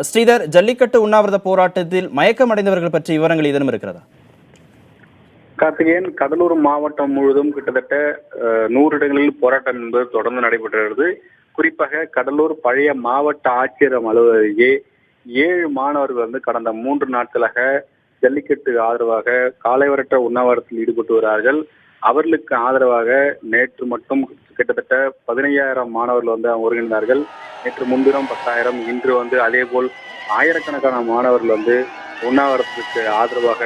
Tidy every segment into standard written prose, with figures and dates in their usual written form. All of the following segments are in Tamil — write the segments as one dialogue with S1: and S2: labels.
S1: ஸ்ரீதர், ஜல்லிக்கட்டு உண்ணாவிரத போராட்டத்தில் மயக்கமடைந்தவர்கள் பற்றி விவரங்கள் ஏதேனும் இருக்கிறதா?
S2: கார்த்திகேயன், கடலூர் மாவட்டம் முழுவதும் கிட்டத்தட்ட 100 இடங்களில் போராட்டம் என்பது தொடர்ந்து நடைபெற்று. குறிப்பாக கடலூர் பழைய மாவட்ட ஆட்சியர் அலுவலகம் அருகே 7 மாணவர்கள் கடந்த 3 நாட்களாக ஜல்லிக்கட்டு ஆதரவாக காலைவரற்ற உண்ணாவிரதத்தில் ஈடுபட்டு வருகிறார்கள். அவர்களுக்கு ஆதரவாக நேற்று மட்டும் கிட்டத்தட்ட 15,000 மாணவர்கள் ஒருங்கிணைந்தார்கள். நேற்று முன்தினம் 10,000, இன்று அதே போல் ஆயிரக்கணக்கான மாணவர்கள் உண்ணாவிரதத்துக்கு ஆதரவாக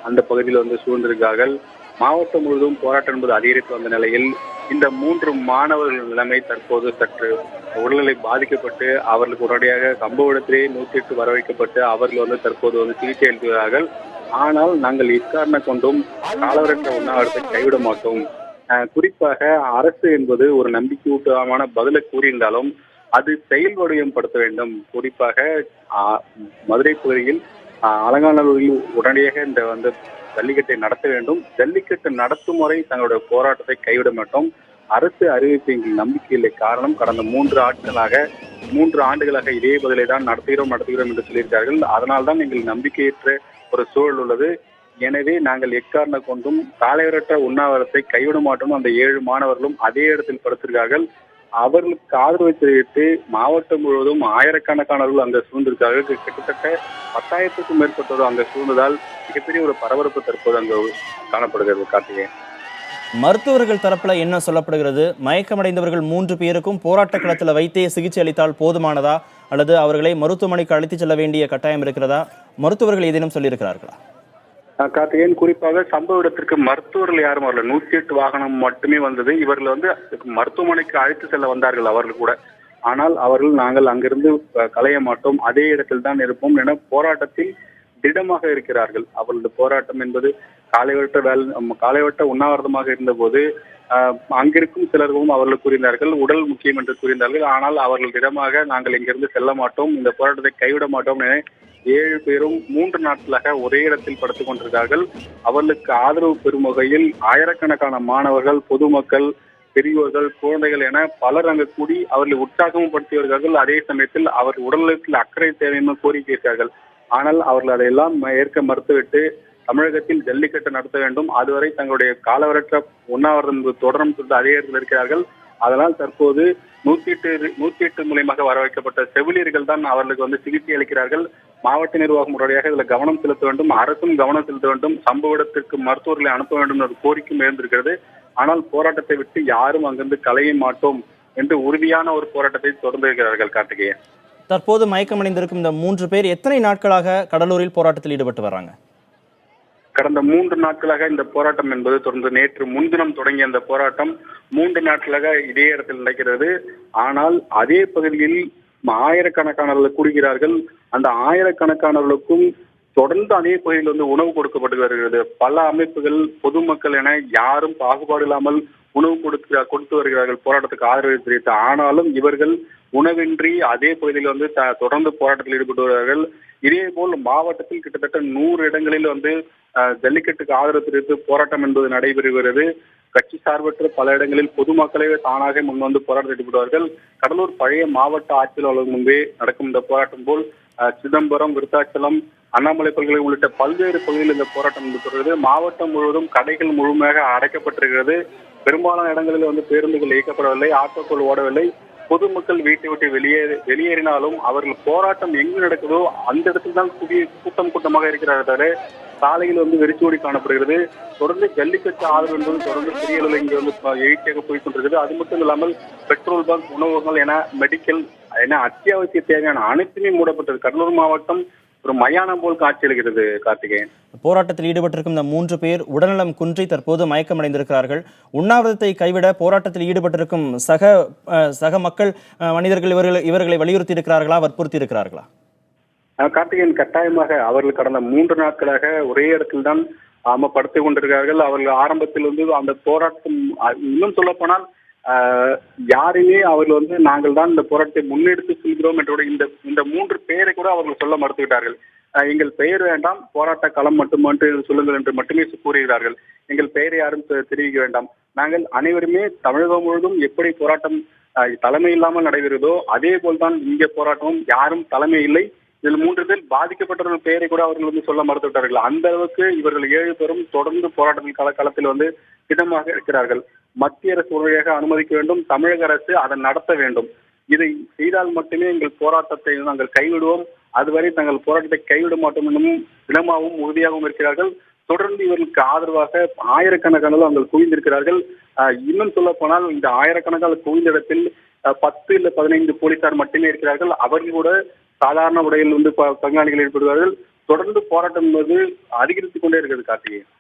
S2: அந்த பகுதியில் சூழ்ந்திருக்கிறார்கள். மாவட்டம் முழுவதும் போராட்டம் என்பது அதிகரித்து வந்த நிலையில் இந்த 3 மாணவர்கள் நிலைமை தற்போது சற்று உடல்நிலை பாதிக்கப்பட்டு அவர்களுக்கு உடனடியாக சம்பவ இடத்திலேயே 108 வர வைக்கப்பட்டு அவர்கள் தற்போது சிகிச்சை அளிக்கிறார்கள். ஆனால் நாங்கள் எக்காரணம் கொண்டும் காலவரற்ற உண்ணாவிரதத்தை கைவிட மாட்டோம். குறிப்பாக அரசு என்பது ஒரு நம்பிக்கையூட்டமான பதிலை கூறியிருந்தாலும் அது செயல் வடிவம்படுத்த வேண்டும். குறிப்பாக மதுரை பகுதியில் அலங்காநல்லூரில் உடனடியாக இந்த ஜல்லிக்கட்டை நடத்த வேண்டும். ஜல்லிக்கட்டு நடத்தும் முறை தங்களுடைய போராட்டத்தை கைவிட மாட்டோம். அரசு அறிவிப்பு எங்கள் நம்பிக்கை இல்லை. காரணம், கடந்த 3 ஆண்டுகளாக இதே பதிலை தான் நடத்துகிறோம் என்று சொல்லியிருக்கார்கள். அதனால்தான் எங்கள் நம்பிக்கையற்ற ஒரு சூழல் உள்ளது. எனவே நாங்கள் எக்காரணம் கொண்டும் காலைவரற்ற உண்ணாவிரதத்தை கைவிட மாட்டோம். அந்த 7 மாணவர்களும் அதே இடத்தில் படுத்திருக்கார்கள். அவர்களுக்கு ஆதரவு தெரிவித்து மாவட்டம் முழுவதும் ஆயிரக்கணக்கானவர்கள் அங்கு சூழ்ந்திருக்கார்கள். கிட்டத்தட்ட 10,000க்கும் மேற்பட்டோர் அங்கு சூழ்ந்ததால் மிகப்பெரிய ஒரு பரபரப்பு தற்போது அங்கு காணப்படுகிறது. கார்த்திகேயன்,
S1: மருத்துவர்கள் தரப்புல என்ன சொல்லப்படுகிறது? மயக்கமடைந்தவர்கள் 3 பேருக்கும் போராட்ட களத்தில் வைத்தே சிகிச்சை அளித்தால் போதுமானதா, அல்லது அவர்களை மருத்துவமனைக்கு அழைத்து செல்ல வேண்டிய கட்டாயம் இருக்கிறதா? மருத்துவர்கள் ஏதேனும் சொல்லியிருக்கிறார்களா?
S2: கார்த்திகேயன், குறிப்பாக சம்பவ இடத்திற்கு மருத்துவர்கள் யாரும் வரல. 108 வாகனம் மட்டுமே வந்தது. இவர்கள் மருத்துவமனைக்கு அழைத்து செல்ல வந்தார்கள் அவர்கள் கூட. ஆனால் அவர்கள் நாங்கள் அங்கிருந்து கலைய மாட்டோம், அதே இடத்தில் தான் இருப்போம் என போராட்டத்தில் திடமாக இருக்கிறார்கள். அவர்களது போராட்டம் என்பது காலைவட்ட உண்ணாவிரதமாக இருந்தபோது அங்கிருக்கும் சிலரும் அவர்கள் கூறினார்கள், உடல் முக்கியம் என்று கூறினார்கள். ஆனால் அவர்கள் திடமாக நாங்கள் இங்கிருந்து செல்ல மாட்டோம், இந்த போராட்டத்தை கைவிட மாட்டோம் என 7 பேரும் 3 நாட்களாக ஒரே இடத்தில் படுத்துக் கொண்டிருக்கிறார்கள். அவர்களுக்கு ஆதரவு பெறும் வகையில் ஆயிரக்கணக்கான மாணவர்கள், பொதுமக்கள், பெரியோர்கள், குழந்தைகள் என பலர் அங்கு கூடி அவர்களை உற்சாகமும் படுத்தி வருகிறார்கள். அதே சமயத்தில் அவர் உடல்நலத்தில் அக்கறை தேவைன்னு கோரிக்கை இருக்கிறார்கள். ஆனால் அவர்கள் அதையெல்லாம் ஏற்க மறுத்துவிட்டு தமிழகத்தில் ஜல்லிக்கட்டு நடத்த வேண்டும், அதுவரை தங்களுடைய காலவரற்ற உண்ணாவிரதம் தொடரும் அதே இடத்தில் இருக்கிறார்கள். அதனால் தற்போது 108 மூலியமாக வர வைக்கப்பட்ட செவிலியர்கள் தான் அவர்களுக்கு சிகிச்சை அளிக்கிறார்கள். மாவட்ட நிர்வாகம் உடனடியாக இதில் கவனம் செலுத்த வேண்டும், அரசும் கவனம் செலுத்த வேண்டும், சம்பவ இடத்திற்கு மருத்துவர்களை அனுப்ப வேண்டும் என்ற கோரிக்கையும் எழுந்திருக்கிறது. ஆனால் போராட்டத்தை விட்டு யாரும் அங்கிருந்து கலைய மாட்டோம் என்று உறுதியான ஒரு போராட்டத்தை தொடர்ந்து இருக்கிறார்கள். கார்த்திகேயன்,
S1: தற்போது மயக்கமடைந்திருக்கும் இந்த 3 பேர் எத்தனை நாட்களாக கடலூரில் போராட்டத்தில் ஈடுபட்டு வர்றாங்க?
S2: கடந்த 3 நாட்களாக இந்த போராட்டம் என்பது தொடர்ந்து நேற்று முன்தினம் தொடங்கிய அந்த போராட்டம் 3 நாட்களாக இதே இடத்தில் நடக்கிறது. ஆனால் அதே பகுதியில் ஆயிரக்கணக்கானவர்கள் கூடுகிறார்கள். அந்த ஆயிரக்கணக்கானவர்களுக்கும் தொடர்ந்து அதே பகுதியில் உணவு கொடுக்கப்பட்டு வருகிறது. பல அமைப்புகள், பொதுமக்கள் என யாரும் பாகுபாடு இல்லாமல் உணவு கொடுத்து வருகிறார்கள் போராட்டத்துக்கு ஆதரவு தெரிவித்து. ஆனாலும் இவர்கள் உணவின்றி அதே பகுதியில் தொடர்ந்து போராட்டத்தில் ஈடுபட்டு வருகிறார்கள். இதே போல் மாவட்டத்தில் கிட்டத்தட்ட 100 இடங்களில் ஜல்லிக்கட்டுக்கு ஆதரவு தெரிவித்து போராட்டம் என்பது நடைபெறுகிறது. கட்சி சார்பற்ற பல இடங்களில் பொதுமக்களே தானாக முன்வந்து போராட்டத்தில் ஈடுபடுவார்கள். கடலூர் பழைய மாவட்ட ஆட்சியர் அலுவலகம் முன்பே நடக்கும் இந்த போராட்டம் போல் சிதம்பரம், விருத்தாச்சலம், அண்ணாமலை பல்கலை உள்ளிட்ட பல்வேறு பகுதிகளில் இந்த போராட்டம் நடைபெறுகிறது. மாவட்டம் முழுவதும் கடைகள் முழுமையாக அடைக்கப்பட்டிருக்கிறது. பெரும்பாலான இடங்களில் பேருந்துகள் இயக்கப்படவில்லை, ஆட்டோக்கள் ஓடவில்லை. பொதுமக்கள் வீட்டை விட்டு வெளியேறினாலும் அவர்கள் போராட்டம் எங்கு நடக்குதோ அந்த இடத்தில் தான் கூட்டமாக இருக்கிறார்கள். தவிர சாலையில் வெறிச்சோடி காணப்படுகிறது. தொடர்ந்து ஜல்லிக்கட்டு ஆதரவு என்பது தொடர்ந்து பெரிய அளவில் இங்கே எழுச்சியாக போய் கொண்டிருக்கிறது. அது மட்டும் இல்லாமல் பெட்ரோல் பங்க், உணவகங்கள் என மெடிக்கல் என அத்தியாவசிய தேவையான அனைத்துமே மூடப்பட்டது. கடலூர் மாவட்டம் ஒரு மயானம் போல் காட்சியளிக்கிறது. கார்த்திகேயன்,
S1: போராட்டத்தில் ஈடுபட்டிருக்கும் இந்த 3 பேர் உடல்நலம் குன்றி தற்போது மயக்கமடைந்திருக்கிறார்கள். உண்ணாவிரதத்தை கைவிட போராட்டத்தில் ஈடுபட்டிருக்கும் சக மக்கள், மனிதர்கள் இவர்களை வலியுறுத்தி இருக்கிறார்களா, வற்புறுத்தி இருக்கிறார்களா?
S2: கார்த்திகேயன், கட்டாயமாக அவர்கள் கடந்த 3 நாட்களாக ஒரே இடத்தில் தான் படுத்துக் கொண்டிருக்கிறார்கள். அவர்கள் ஆரம்பத்தில் அந்த போராட்டம், இன்னும் சொல்ல போனால் யாருமே அவர்கள் நாங்கள் தான் இந்த போராட்டத்தை முன்னெடுத்து செல்கிறோம் என்ற இந்த 3 பேரை கூட அவர்கள் சொல்ல மறுத்துவிட்டார்கள். எங்கள் பெயர் வேண்டாம், போராட்ட களம் மட்டும் சொல்லுங்கள் என்று மட்டுமே கூறுகிறார்கள். எங்கள் பெயரை யாரும் தெரிவிக்க வேண்டாம். நாங்கள் அனைவருமே தமிழகம் முழுவதும் எப்படி போராட்டம் தலைமை இல்லாமல் நடைபெறுதோ அதே போல்தான் இங்கே போராட்டமும். யாரும் தலைமை இல்லை, இதில் 3 பேர் பாதிக்கப்பட்டவர்கள் பெயரை கூட அவர்கள் வந்து சொல்ல மறுத்துவிட்டார்கள். அந்த அளவுக்கு இவர்கள் 7 பேரும் தொடர்ந்து போராட்டத்தில் களத்தில் வந்து திடமாக இருக்கிறார்கள். மத்திய அரசு உடனடியாக அனுமதிக்க வேண்டும், தமிழக அரசு அதை நடத்த வேண்டும். இதை செய்தால் மட்டுமே எங்கள் போராட்டத்தை நாங்கள் கைவிடுவோம், அதுவரை தங்கள் போராட்டத்தை கைவிட மாட்டோம் எனவும் தினமாகவும் உறுதியாகவும் இருக்கிறார்கள். தொடர்ந்து இவர்களுக்கு ஆதரவாக ஆயிரக்கணக்கானவர்கள் அங்கே குவிந்திருக்கிறார்கள். இன்னும் சொல்ல போனால் இந்த ஆயிரக்கணக்கான குவிந்த இடத்தில் 10 இல்ல 15 போலீசார் மட்டுமே இருக்கிறார்கள். அவர்கள் கூட சாதாரண உடையில் வந்து கண்காணிகள் ஈடுபடுவார்கள். தொடர்ந்து போராட்டம் என்பது அதிகரித்துக் கொண்டே இருக்கிறது கார்த்திகேயன்.